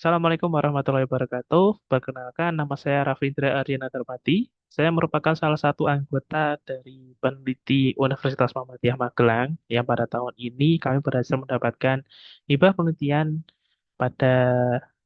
Assalamualaikum warahmatullahi wabarakatuh. Perkenalkan, nama saya Rafindra Aryana Darmati. Saya merupakan salah satu anggota dari peneliti Universitas Muhammadiyah Magelang yang pada tahun ini kami berhasil mendapatkan hibah penelitian pada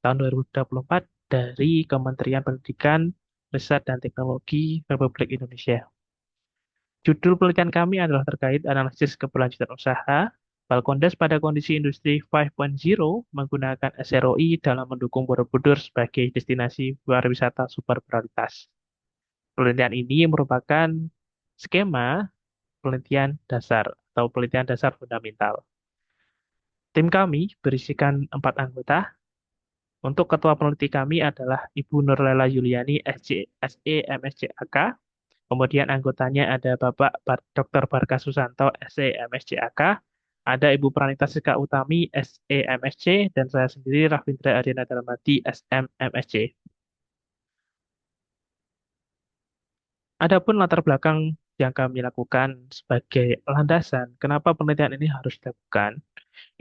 tahun 2024 dari Kementerian Pendidikan, Riset dan Teknologi Republik Indonesia. Judul penelitian kami adalah terkait analisis keberlanjutan usaha Balkondes pada kondisi industri 5.0 menggunakan SROI dalam mendukung Borobudur sebagai destinasi pariwisata super prioritas. Penelitian ini merupakan skema penelitian dasar atau penelitian dasar fundamental. Tim kami berisikan 4 anggota. Untuk ketua peneliti kami adalah Ibu Nurlela Yuliani, SE, MSCAK. Kemudian anggotanya ada Bapak Dr. Barka Susanto, SE, MSCAK. Ada Ibu Pranita Sika Utami, SE, MSc. Dan saya sendiri, Rafindra Aryana Darmati, SM, MSc. Adapun latar belakang yang kami lakukan sebagai landasan, kenapa penelitian ini harus dilakukan,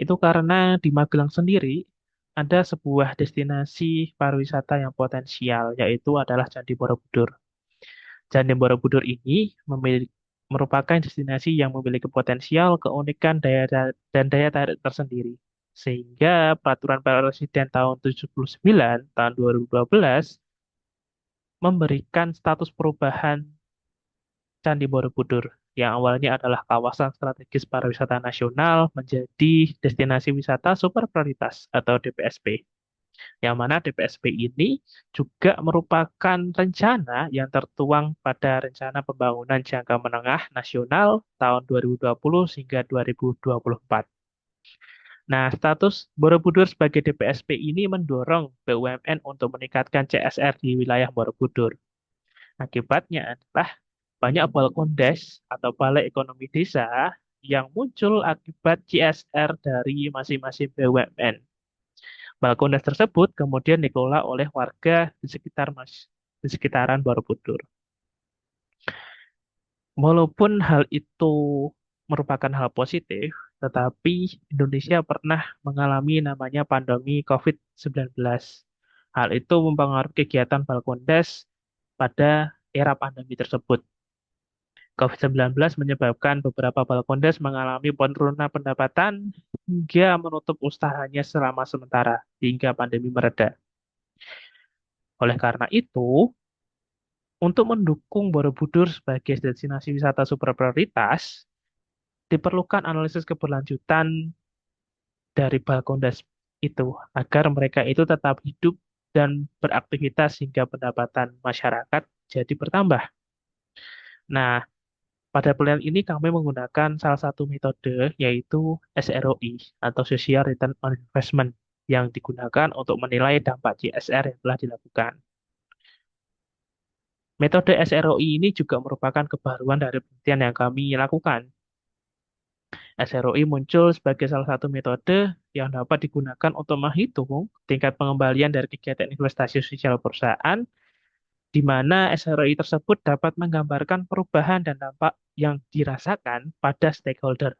itu karena di Magelang sendiri ada sebuah destinasi pariwisata yang potensial, yaitu adalah Candi Borobudur. Candi Borobudur ini merupakan destinasi yang memiliki potensial, keunikan, dan daya tarik tersendiri. Sehingga Peraturan Presiden tahun 79 tahun 2012 memberikan status perubahan Candi Borobudur yang awalnya adalah kawasan strategis pariwisata nasional menjadi destinasi wisata super prioritas atau DPSP. Yang mana DPSP ini juga merupakan rencana yang tertuang pada Rencana Pembangunan Jangka Menengah Nasional tahun 2020 hingga 2024. Nah, status Borobudur sebagai DPSP ini mendorong BUMN untuk meningkatkan CSR di wilayah Borobudur. Akibatnya adalah banyak balkondes atau balai ekonomi desa yang muncul akibat CSR dari masing-masing BUMN. Balkondes tersebut kemudian dikelola oleh warga di sekitaran Borobudur. Walaupun hal itu merupakan hal positif, tetapi Indonesia pernah mengalami namanya pandemi COVID-19. Hal itu mempengaruhi kegiatan Balkondes pada era pandemi tersebut. COVID-19 menyebabkan beberapa Balkondes mengalami penurunan pendapatan hingga menutup usahanya selama sementara hingga pandemi mereda. Oleh karena itu, untuk mendukung Borobudur sebagai destinasi wisata super prioritas, diperlukan analisis keberlanjutan dari Balkondes itu agar mereka itu tetap hidup dan beraktivitas hingga pendapatan masyarakat jadi bertambah. Nah, pada penelitian ini kami menggunakan salah satu metode yaitu SROI atau Social Return on Investment yang digunakan untuk menilai dampak CSR yang telah dilakukan. Metode SROI ini juga merupakan kebaruan dari penelitian yang kami lakukan. SROI muncul sebagai salah satu metode yang dapat digunakan untuk menghitung tingkat pengembalian dari kegiatan investasi sosial perusahaan, di mana SROI tersebut dapat menggambarkan perubahan dan dampak yang dirasakan pada stakeholder.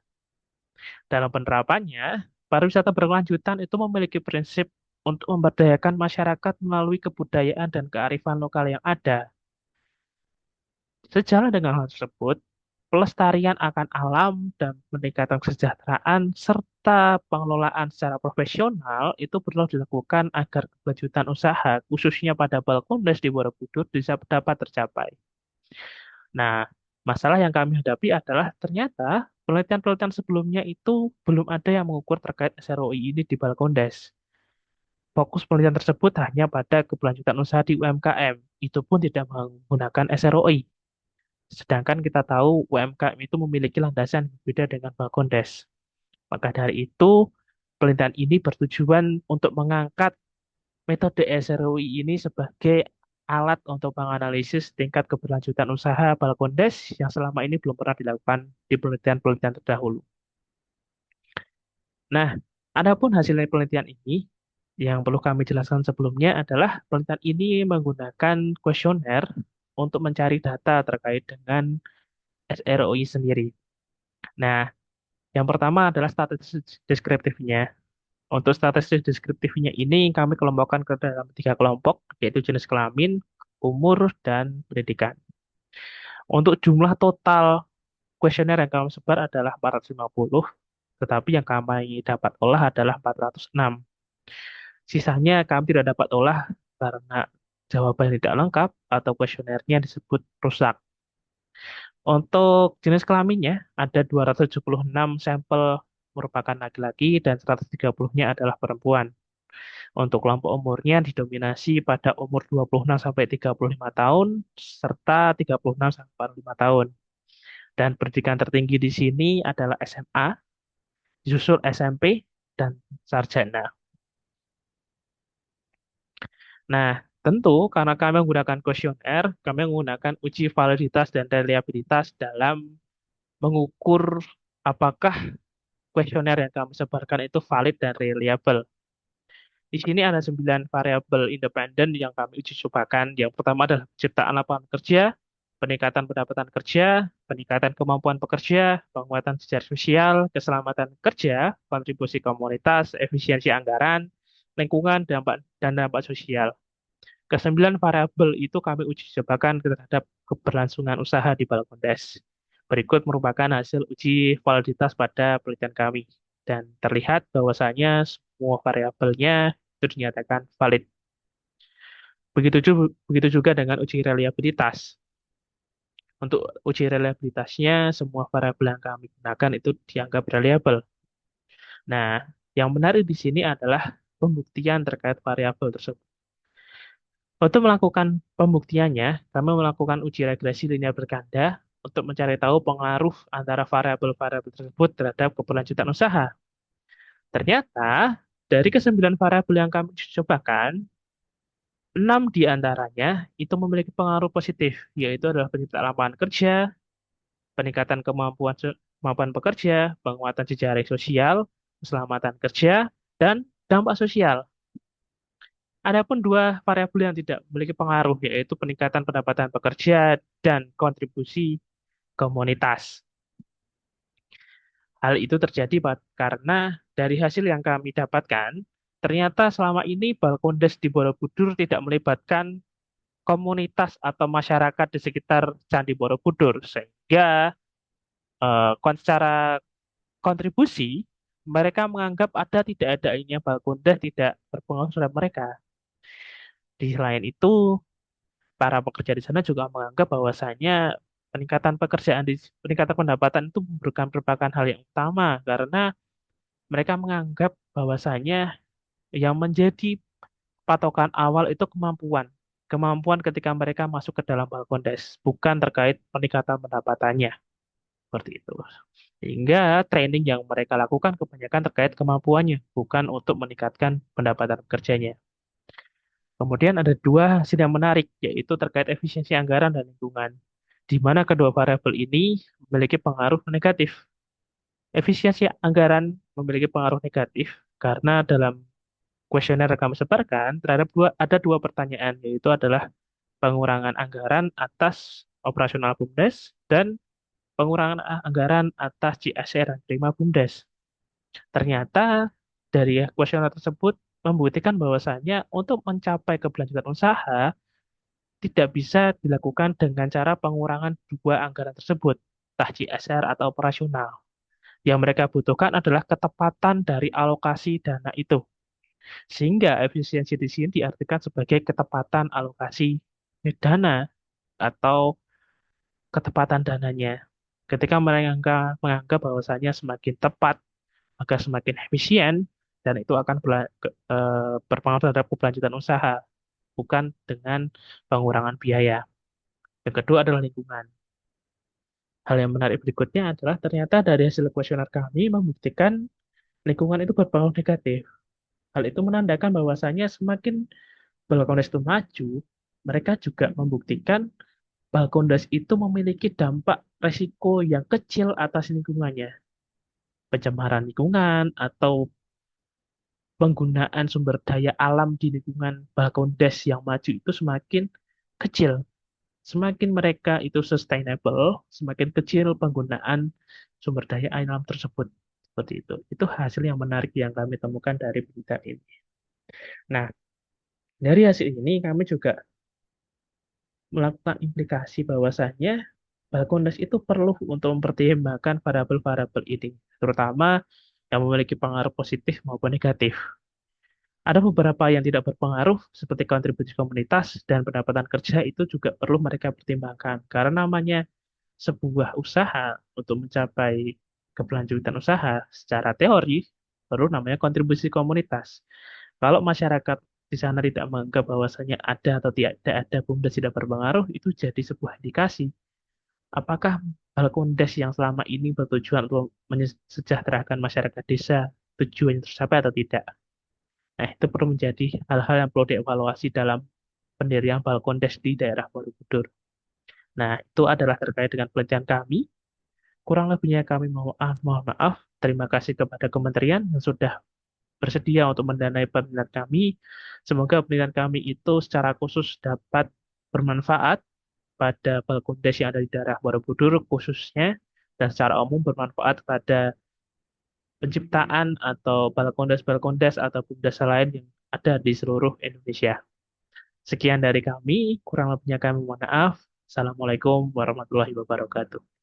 Dalam penerapannya, pariwisata berkelanjutan itu memiliki prinsip untuk memberdayakan masyarakat melalui kebudayaan dan kearifan lokal yang ada. Sejalan dengan hal tersebut, pelestarian akan alam dan peningkatan kesejahteraan serta pengelolaan secara profesional itu perlu dilakukan agar kelanjutan usaha, khususnya pada Balkondes di Borobudur, bisa dapat tercapai. Nah, masalah yang kami hadapi adalah ternyata penelitian-penelitian sebelumnya itu belum ada yang mengukur terkait SROI ini di Balkondes. Fokus penelitian tersebut hanya pada keberlanjutan usaha di UMKM. Itu pun tidak menggunakan SROI. Sedangkan kita tahu UMKM itu memiliki landasan yang berbeda dengan Balkondes. Maka dari itu, penelitian ini bertujuan untuk mengangkat metode SROI ini sebagai alat untuk menganalisis tingkat keberlanjutan usaha Balkondes yang selama ini belum pernah dilakukan di penelitian-penelitian terdahulu. Nah, adapun hasil dari penelitian ini, yang perlu kami jelaskan sebelumnya adalah penelitian ini menggunakan kuesioner untuk mencari data terkait dengan SROI sendiri. Nah, yang pertama adalah status deskriptifnya. Untuk statistik deskriptifnya ini kami kelompokkan ke dalam tiga kelompok, yaitu jenis kelamin, umur, dan pendidikan. Untuk jumlah total kuesioner yang kami sebar adalah 450, tetapi yang kami dapat olah adalah 406. Sisanya kami tidak dapat olah karena jawaban tidak lengkap atau kuesionernya disebut rusak. Untuk jenis kelaminnya, ada 276 sampel merupakan laki-laki dan 130-nya adalah perempuan. Untuk kelompok umurnya didominasi pada umur 26 sampai 35 tahun serta 36 sampai 45 tahun. Dan pendidikan tertinggi di sini adalah SMA, disusul SMP, dan sarjana. Nah, tentu karena kami menggunakan kuesioner, kami menggunakan uji validitas dan reliabilitas dalam mengukur apakah kuesioner yang kami sebarkan itu valid dan reliable. Di sini ada 9 variabel independen yang kami uji cobakan. Yang pertama adalah penciptaan lapangan kerja, peningkatan pendapatan kerja, peningkatan kemampuan pekerja, penguatan jejaring sosial, keselamatan kerja, kontribusi komunitas, efisiensi anggaran, lingkungan, dan dampak sosial. Kesembilan variabel itu kami uji cobakan terhadap keberlangsungan usaha di Balakondes. Berikut merupakan hasil uji validitas pada penelitian kami. Dan terlihat bahwasanya semua variabelnya itu dinyatakan valid. Begitu juga dengan uji reliabilitas. Untuk uji reliabilitasnya, semua variabel yang kami gunakan itu dianggap reliable. Nah, yang menarik di sini adalah pembuktian terkait variabel tersebut. Untuk melakukan pembuktiannya, kami melakukan uji regresi linear berganda untuk mencari tahu pengaruh antara variabel-variabel tersebut terhadap keberlanjutan usaha. Ternyata, dari kesembilan variabel yang kami uji cobakan, 6 di antaranya itu memiliki pengaruh positif, yaitu adalah penciptaan lapangan kerja, peningkatan kemampuan pekerja, penguatan jejaring sosial, keselamatan kerja, dan dampak sosial. Adapun dua variabel yang tidak memiliki pengaruh, yaitu peningkatan pendapatan pekerja dan kontribusi komunitas. Hal itu terjadi karena dari hasil yang kami dapatkan, ternyata selama ini Balkondes di Borobudur tidak melibatkan komunitas atau masyarakat di sekitar Candi Borobudur, sehingga secara kontribusi mereka menganggap ada tidak adanya Balkondes tidak berpengaruh terhadap mereka. Di selain itu, para pekerja di sana juga menganggap bahwasanya peningkatan pendapatan itu merupakan hal yang utama karena mereka menganggap bahwasanya yang menjadi patokan awal itu kemampuan ketika mereka masuk ke dalam Balkondes, bukan terkait peningkatan pendapatannya seperti itu. Sehingga training yang mereka lakukan kebanyakan terkait kemampuannya, bukan untuk meningkatkan pendapatan kerjanya. Kemudian ada dua hasil yang menarik, yaitu terkait efisiensi anggaran dan lingkungan, di mana kedua variabel ini memiliki pengaruh negatif. Efisiensi anggaran memiliki pengaruh negatif karena dalam kuesioner yang kami sebarkan ada dua pertanyaan, yaitu adalah pengurangan anggaran atas operasional BUMDes dan pengurangan anggaran atas CSR dan prima BUMDes. Ternyata dari kuesioner tersebut membuktikan bahwasannya untuk mencapai keberlanjutan usaha tidak bisa dilakukan dengan cara pengurangan dua anggaran tersebut, entah CSR atau operasional. Yang mereka butuhkan adalah ketepatan dari alokasi dana itu. Sehingga efisiensi di sini diartikan sebagai ketepatan alokasi dana atau ketepatan dananya. Ketika mereka menganggap bahwasanya semakin tepat, maka semakin efisien, dan itu akan berpengaruh terhadap keberlanjutan usaha, bukan dengan pengurangan biaya. Yang kedua adalah lingkungan. Hal yang menarik berikutnya adalah ternyata dari hasil kuesioner kami membuktikan lingkungan itu berpengaruh negatif. Hal itu menandakan bahwasanya semakin Balkondes itu maju, mereka juga membuktikan Balkondes itu memiliki dampak resiko yang kecil atas lingkungannya. Pencemaran lingkungan atau penggunaan sumber daya alam di lingkungan Balkondes yang maju itu semakin kecil. Semakin mereka itu sustainable, semakin kecil penggunaan sumber daya alam tersebut. Seperti itu. Itu hasil yang menarik yang kami temukan dari penelitian ini. Nah, dari hasil ini kami juga melakukan implikasi bahwasannya Balkondes itu perlu untuk mempertimbangkan variabel-variabel ini, terutama yang memiliki pengaruh positif maupun negatif. Ada beberapa yang tidak berpengaruh, seperti kontribusi komunitas dan pendapatan kerja itu juga perlu mereka pertimbangkan. Karena namanya sebuah usaha untuk mencapai keberlanjutan usaha secara teori, perlu namanya kontribusi komunitas. Kalau masyarakat di sana tidak menganggap bahwasanya ada atau tidak ada BUMDes tidak berpengaruh, itu jadi sebuah indikasi. Apakah Balkondes yang selama ini bertujuan untuk mensejahterakan masyarakat desa tujuannya tercapai atau tidak? Nah, itu perlu menjadi hal-hal yang perlu dievaluasi dalam pendirian Balkondes di daerah Borobudur. Nah, itu adalah terkait dengan penelitian kami. Kurang lebihnya kami mohon maaf. Terima kasih kepada kementerian yang sudah bersedia untuk mendanai penelitian kami. Semoga penelitian kami itu secara khusus dapat bermanfaat pada Balkondes yang ada di daerah Borobudur khususnya, dan secara umum bermanfaat pada penciptaan atau Balkondes-Balkondes atau BUMDes lain yang ada di seluruh Indonesia. Sekian dari kami, kurang lebihnya kami mohon maaf. Assalamualaikum warahmatullahi wabarakatuh.